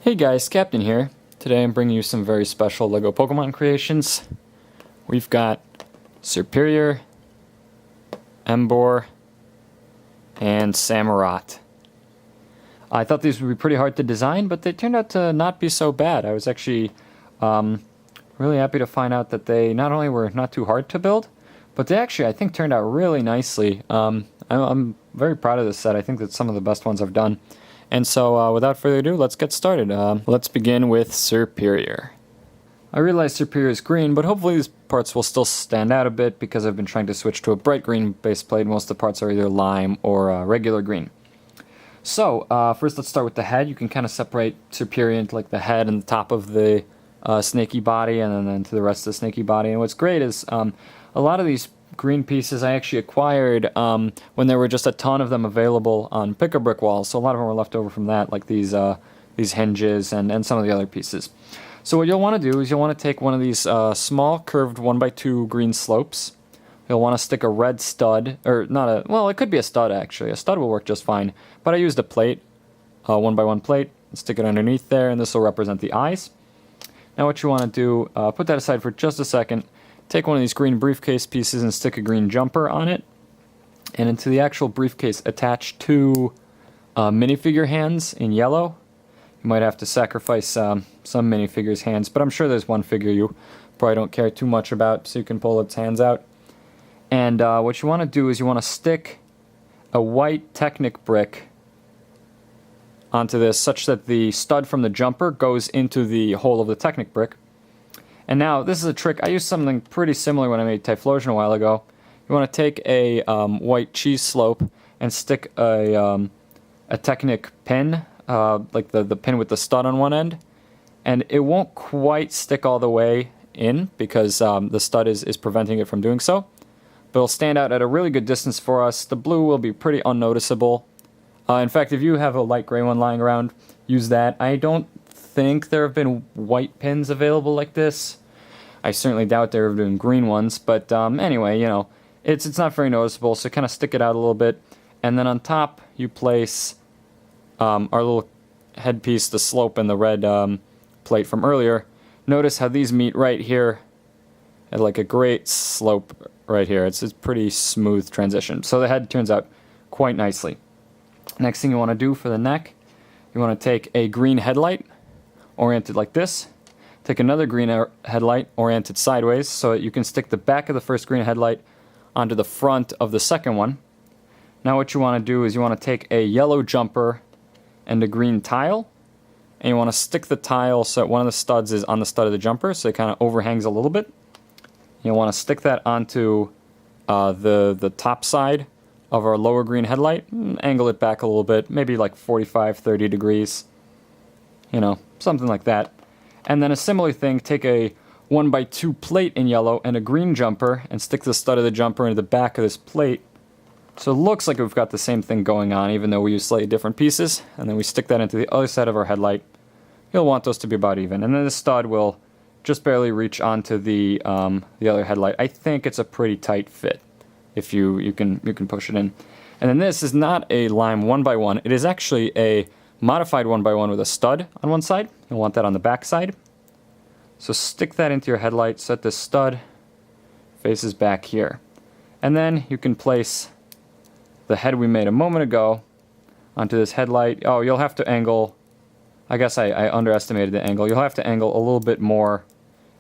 Hey guys, Captain here. Today I'm bringing you some very special LEGO Pokemon creations. We've got Serperior, Emboar, and Samurott. I thought these would be pretty hard to design, but they turned out to not be so bad. I was actually really happy to find out that they not only were not too hard to build, but they actually, I think, turned out really nicely. I'm very proud of this set. I think that's some of the best ones I've done. And so, without further ado, let's get started. Let's begin with Serperior. I realize Serperior is green, but hopefully these parts will still stand out a bit because I've been trying to switch to a bright green base plate. Most of the parts are either lime or regular green. So, first let's start with the head. You can kind of separate Serperior into like the head and the top of the snaky body, and then to the rest of the snaky body. And what's great is a lot of these green pieces I actually acquired when there were just a ton of them available on Pick-a-Brick walls, so a lot of them were left over from that, like these hinges and some of the other pieces. So what you'll want to do is you'll want to take one of these small curved 1x2 green slopes. You'll want to stick a red stud, or not a, well, it could be a stud actually. A stud will work just fine, but I used a plate, 1x1 plate, and stick it underneath there, and this will represent the eyes. Now what you want to do, put that aside for just a second. Take one of these green briefcase pieces and stick a green jumper on it. And into the actual briefcase, attach two minifigure hands in yellow. You might have to sacrifice some minifigure's hands, but I'm sure there's one figure you probably don't care too much about, so you can pull its hands out. And what you want to do is you want to stick a white Technic brick onto this such that the stud from the jumper goes into the hole of the Technic brick. And now, this is a trick. I used something pretty similar when I made Typhlosion a while ago. You want to take a white cheese slope and stick a Technic pin, like the pin with the stud on one end. And it won't quite stick all the way in because the stud is preventing it from doing so. But it'll stand out at a really good distance for us. The blue will be pretty unnoticeable. In fact, if you have a light gray one lying around, use that. I don't think there have been white pins available like this. I certainly doubt there have been green ones, but anyway, you know, it's not very noticeable, so kind of stick it out a little bit. And then on top, you place our little headpiece, the slope, and the red plate from earlier. Notice how these meet right here at like a great slope right here. It's a pretty smooth transition. So the head turns out quite nicely. Next thing you want to do for the neck, you want to take a green headlight oriented like this. Take another green headlight oriented sideways so that you can stick the back of the first green headlight onto the front of the second one. Now what you want to do is you want to take a yellow jumper and a green tile, and you want to stick the tile so that one of the studs is on the stud of the jumper, so it kind of overhangs a little bit. You want to stick that onto the top side of our lower green headlight, angle it back a little bit, maybe like 45-30 degrees, you know, something like that. And then a similar thing, take a 1x2 plate in yellow and a green jumper and stick the stud of the jumper into the back of this plate. So it looks like we've got the same thing going on, even though we use slightly different pieces. And then we stick that into the other side of our headlight. You'll want those to be about even. And then the stud will just barely reach onto the other headlight. I think it's a pretty tight fit if you can push it in. And then this is not a lime 1x1. It is actually a modified 1x1 with a stud on one side. You'll want that on the back side. So stick that into your headlight so that the stud faces back here. And then you can place the head we made a moment ago onto this headlight. Oh, you'll have to angle, I guess I underestimated the angle. You'll have to angle a little bit more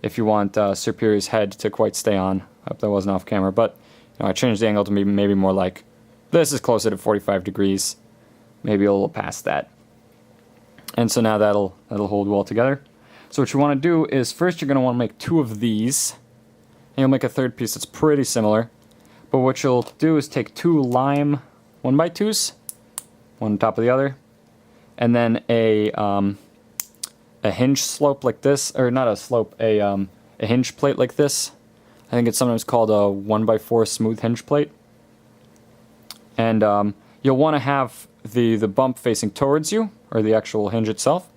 if you want Serperior's head to quite stay on. I hope that wasn't off camera, but you know, I changed the angle to maybe more like, this is closer to 45 degrees, maybe a little past that. And so now that'll hold well together. So what you want to do is first you're going to want to make two of these. And you'll make a third piece that's pretty similar. But what you'll do is take two lime 1x2s, one on top of the other, and then a hinge slope like this, or not a slope, a hinge plate like this. I think it's sometimes called a 1x4 smooth hinge plate. And you'll want to have the bump facing towards you, or the actual hinge itself,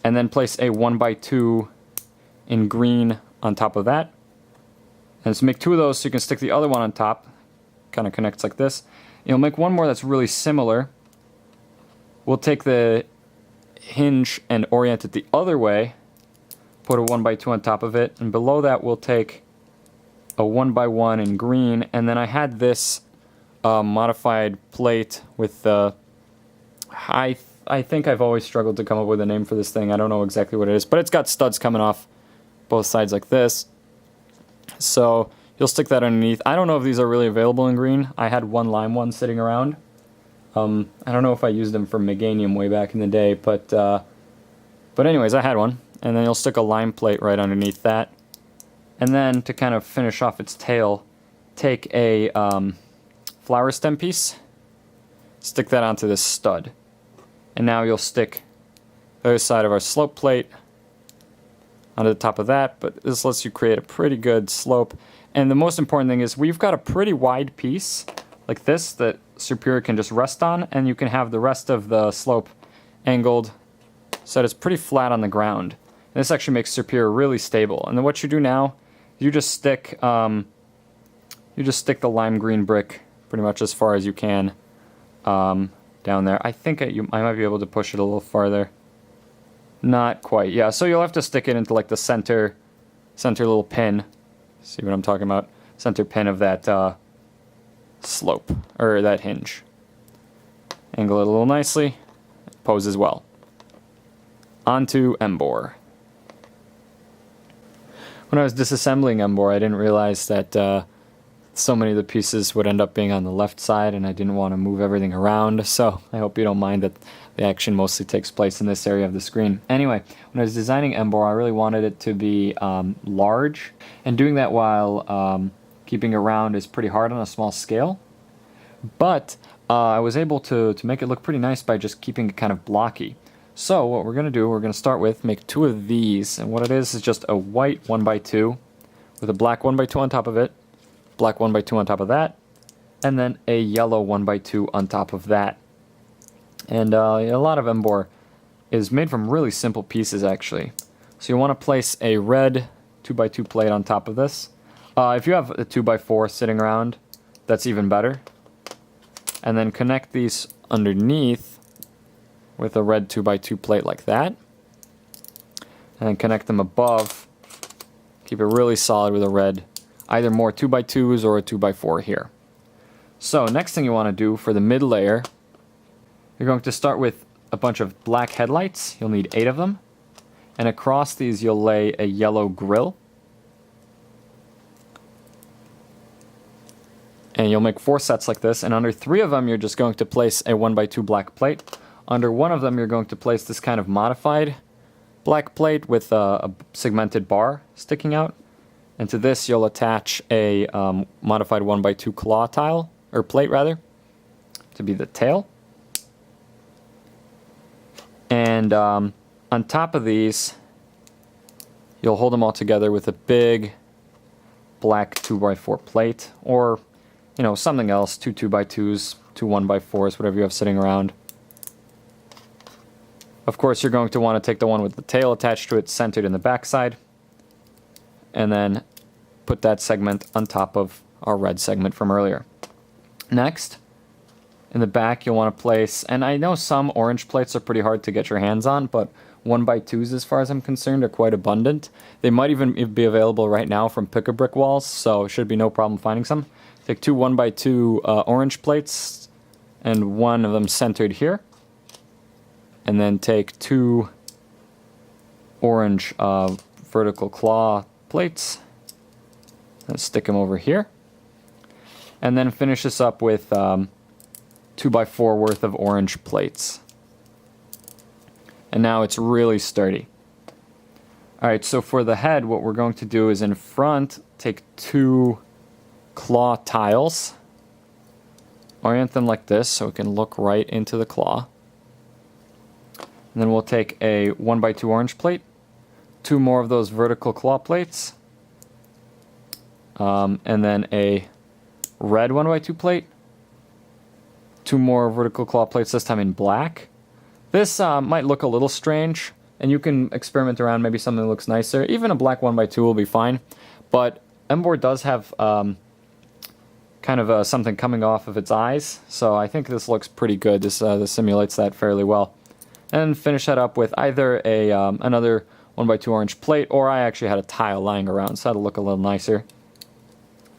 and then place a 1x2 in green on top of that. And so make two of those so you can stick the other one on top, kind of connects like this. You'll make one more that's really similar. We'll take the hinge and orient it the other way, put a 1x2 on top of it, and below that we'll take a 1x1 in green, and then I had this modified plate with the... I think I've always struggled to come up with a name for this thing. I don't know exactly what it is, but it's got studs coming off both sides like this. So you'll stick that underneath. I don't know if these are really available in green. I had one lime one sitting around. I don't know if I used them for Meganium way back in the day, but anyways, I had one. And then you'll stick a lime plate right underneath that. And then to kind of finish off its tail, take a flower stem piece, stick that onto this stud. And now you'll stick the other side of our slope plate onto the top of that, but this lets you create a pretty good slope. And the most important thing is we've got a pretty wide piece like this that Serperior can just rest on, and you can have the rest of the slope angled so that it's pretty flat on the ground. And this actually makes Serperior really stable. And then what you do now, you just stick the lime green brick pretty much as far as you can down there. I think I might be able to push it a little farther. Not quite. Yeah, so you'll have to stick it into like the center little pin. See what I'm talking about? Center pin of that slope, or that hinge. Angle it a little nicely. Pose as well. Onto Emboar. When I was disassembling Emboar, I didn't realize that so many of the pieces would end up being on the left side, and I didn't want to move everything around, so I hope you don't mind that the action mostly takes place in this area of the screen. Anyway, when I was designing Emboar, I really wanted it to be large, and doing that while keeping it round is pretty hard on a small scale, but I was able to make it look pretty nice by just keeping it kind of blocky. So what we're going to do, we're going to start with make 2 of these, and what it is just a white 1x2 with a black 1x2 on top of it, black 1x2 on top of that, and then a yellow 1x2 on top of that. And a lot of Emboar is made from really simple pieces, actually. So you want to place a red 2x2 plate on top of this. If you have a 2x4 sitting around, that's even better. And then connect these underneath with a red 2x2 plate like that. And then connect them above. Keep it really solid with a red, either more 2x2s or a 2x4 here. So next thing you want to do for the mid layer, you're going to start with a bunch of black headlights. You'll need 8 of them. And across these you'll lay a yellow grill. And you'll make 4 sets like this, and under 3 of them you're just going to place a 1x2 black plate. Under 1 of them you're going to place this kind of modified black plate with a segmented bar sticking out. And to this you'll attach a modified 1x2 claw tile, or plate rather, to be the tail. And on top of these, you'll hold them all together with a big black 2x4 plate, or you know, something else, 2 2x2s, 2 1x4s, whatever you have sitting around. Of course, you're going to want to take the one with the tail attached to it, centered in the backside, and then put that segment on top of our red segment from earlier. Next, in the back you'll want to place, and I know some orange plates are pretty hard to get your hands on, but 1x2s as far as I'm concerned are quite abundant. They might even be available right now from Pick-a-Brick walls, so it should be no problem finding some. Take 2 1x2 orange plates, and one of them centered here. And then take 2 orange vertical claw plates, and stick them over here. And then finish this up with 2x4 worth of orange plates. And now it's really sturdy. Alright, so for the head, what we're going to do is in front, take 2 claw tiles, orient them like this so it can look right into the claw. And then we'll take a 1x2 orange plate, 2 more of those vertical claw plates, and then a red 1x2 plate, 2 more vertical claw plates, this time in black. This might look a little strange, and you can experiment around maybe something that looks nicer. Even a black 1x2 will be fine, but Emboar does have kind of something coming off of its eyes, so I think this looks pretty good. This simulates that fairly well. and finish that up with either a another 1x2 orange plate, or I actually had a tile lying around, so that'll look a little nicer.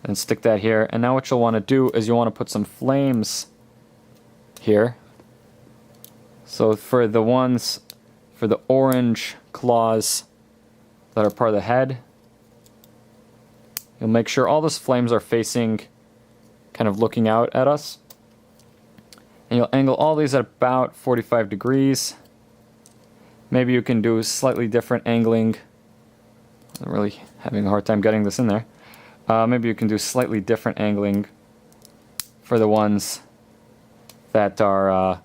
And stick that here. And now what you'll want to do is you'll want to put some flames here. So for the ones, for the orange claws that are part of the head, you'll make sure all those flames are facing, kind of looking out at us. And you'll angle all these at about 45 degrees. Maybe you can do slightly different angling. I'm really having a hard time getting this in there. Maybe you can do slightly different angling for the ones that are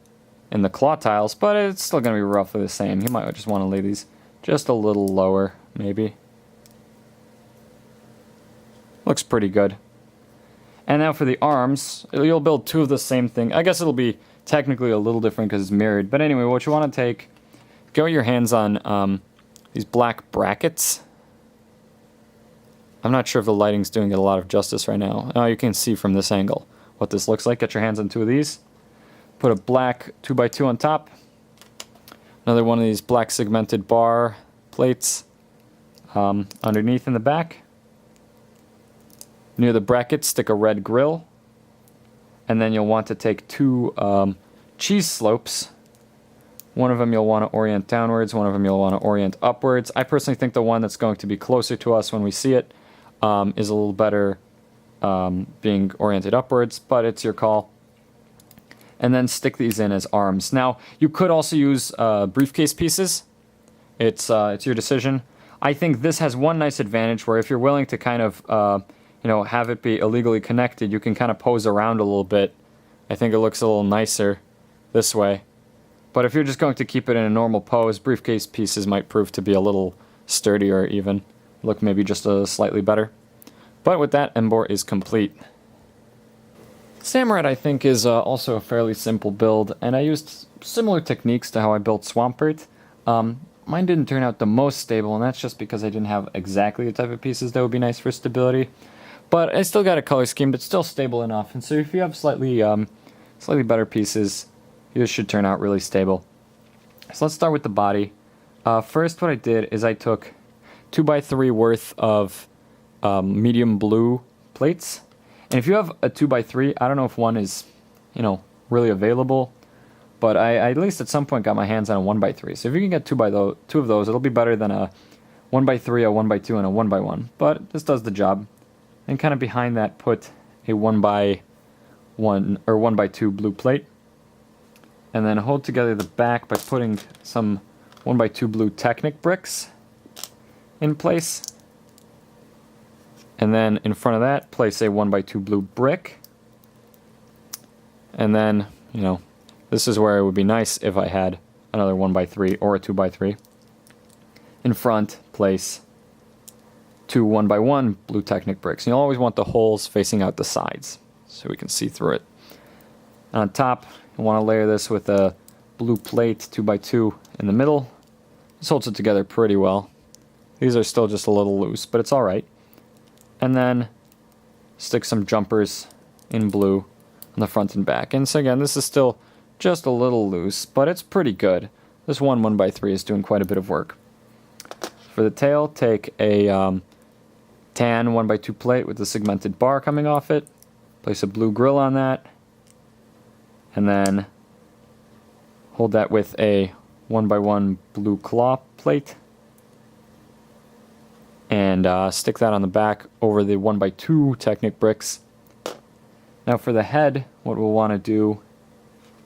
in the claw tiles, but it's still going to be roughly the same. You might just want to lay these just a little lower, maybe. Looks pretty good. And now for the arms, you'll build two of the same thing. I guess it'll be technically a little different because it's mirrored. But anyway, what you want to take, get your hands on these black brackets. I'm not sure if the lighting's doing it a lot of justice right now. Oh, you can see from this angle what this looks like. Get your hands on two of these. Put a black 2x2 on top. Another one of these black segmented bar plates underneath in the back. Near the bracket, stick a red grill. And then you'll want to take two cheese slopes. One of them you'll want to orient downwards, one of them you'll want to orient upwards. I personally think the one that's going to be closer to us when we see it is a little better being oriented upwards, but it's your call. And then stick these in as arms. Now, you could also use briefcase pieces. It's your decision. I think this has one nice advantage where if you're willing to kind of have it be illegally connected, you can kind of pose around a little bit. I think it looks a little nicer this way. But if you're just going to keep it in a normal pose, briefcase pieces might prove to be a little sturdier even. Look maybe just a slightly better. But with that, Emboar is complete. Samurott, I think, is also a fairly simple build, and I used similar techniques to how I built Swampert. Mine didn't turn out the most stable, and that's just because I didn't have exactly the type of pieces that would be nice for stability. But I still got a color scheme that's still stable enough, and so if you have slightly better pieces, this should turn out really stable. So let's start with the body. First, what I did is I took 2x3 worth of medium blue plates. And if you have a 2x3, I don't know if one is, really available, but I at least at some point got my hands on a 1x3. So if you can get two of those, it'll be better than a 1x3, a 1x2, and a 1x1. But this does the job. And kind of behind that, put a 1x1 or 1x2 blue plate. And then hold together the back by putting some 1x2 blue Technic bricks in place. And then in front of that, place a 1x2 blue brick. And then, this is where it would be nice if I had another 1x3 or a 2x3. In front, place two 1x1 blue Technic bricks. And you'll always want the holes facing out the sides so we can see through it. And on top, you want to layer this with a blue plate 2x2 in the middle. This holds it together pretty well. These are still just a little loose, but it's alright. And then stick some jumpers in blue on the front and back. And so again, this is still just a little loose, but it's pretty good. This 1x3 is doing quite a bit of work. For the tail, take a tan 1x2 plate with the segmented bar coming off it. Place a blue grill on that. And then hold that with a 1x1 blue claw plate. And stick that on the back over the 1x2 Technic bricks. Now for the head, what we'll want to do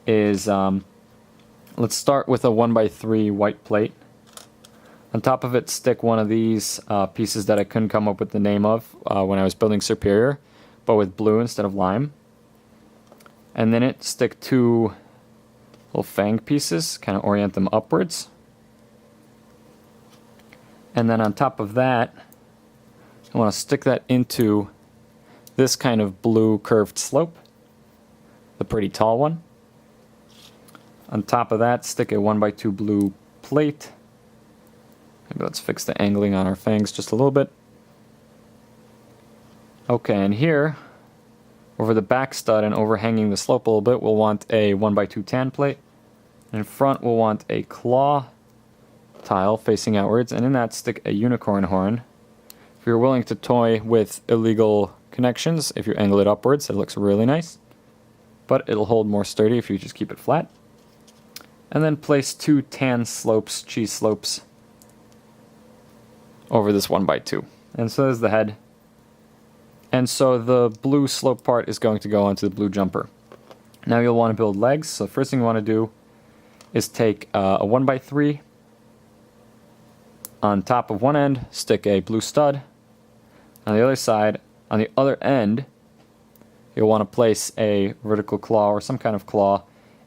is, let's start with a 1x3 white plate. On top of it, stick one of these pieces that I couldn't come up with the name of when I was building Serperior, but with blue instead of lime. And then stick two little fang pieces, kind of orient them upwards. And then on top of that, I want to stick that into this kind of blue curved slope, the pretty tall one. On top of that, stick a 1x2 blue plate. Maybe let's fix the angling on our fangs just a little bit. Okay, and here, over the back stud and overhanging the slope a little bit, we'll want a 1x2 tan plate. In front, we'll want a claw tile facing outwards, and in that stick a unicorn horn. If you're willing to toy with illegal connections, if you angle it upwards, it looks really nice. But it'll hold more sturdy if you just keep it flat. And then place 2 tan slopes, cheese slopes, over this 1x2. And so there's the head. And so the blue slope part is going to go onto the blue jumper. Now you'll want to build legs, so the first thing you want to do is take a 1x3. On top of one end, stick a blue stud. On the other side, on the other end, you'll want to place a vertical claw or some kind of claw.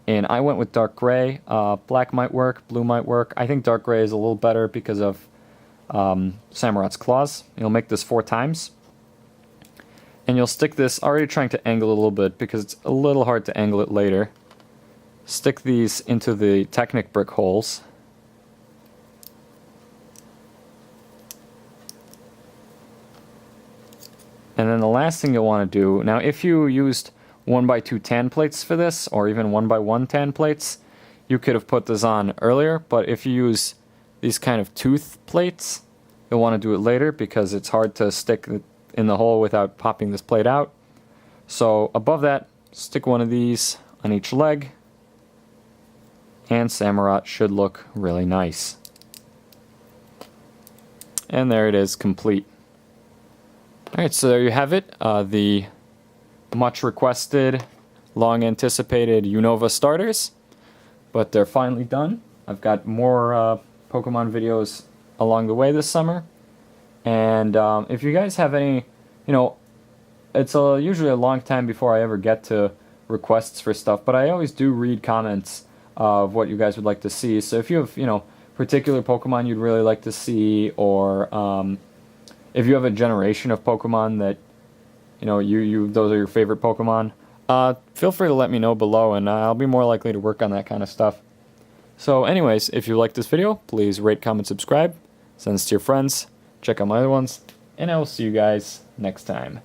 And I went with dark gray. Black might work, blue might work. I think dark gray is a little better because of Samurott's claws. You'll make this 4 times. And you'll stick this, already trying to angle it a little bit because it's a little hard to angle it later. Stick these into the Technic brick holes. And then the last thing you'll want to do, now if you used 1x2 tan plates for this, or even 1x1 tan plates, you could have put this on earlier, but if you use these kind of tooth plates, you'll want to do it later because it's hard to stick in the hole without popping this plate out. So above that, stick one of these on each leg, and Samurott should look really nice. And there it is, complete. Alright, so there you have it, the much requested, long anticipated Unova starters, but they're finally done. I've got more Pokemon videos along the way this summer, and if you guys have any, it's usually a long time before I ever get to requests for stuff, but I always do read comments of what you guys would like to see. So if you have, particular Pokemon you'd really like to see, or if you have a generation of Pokemon that those are your favorite Pokemon, feel free to let me know below, and I'll be more likely to work on that kind of stuff. So anyways, if you like this video, please rate, comment, subscribe, send this to your friends, check out my other ones, and I will see you guys next time.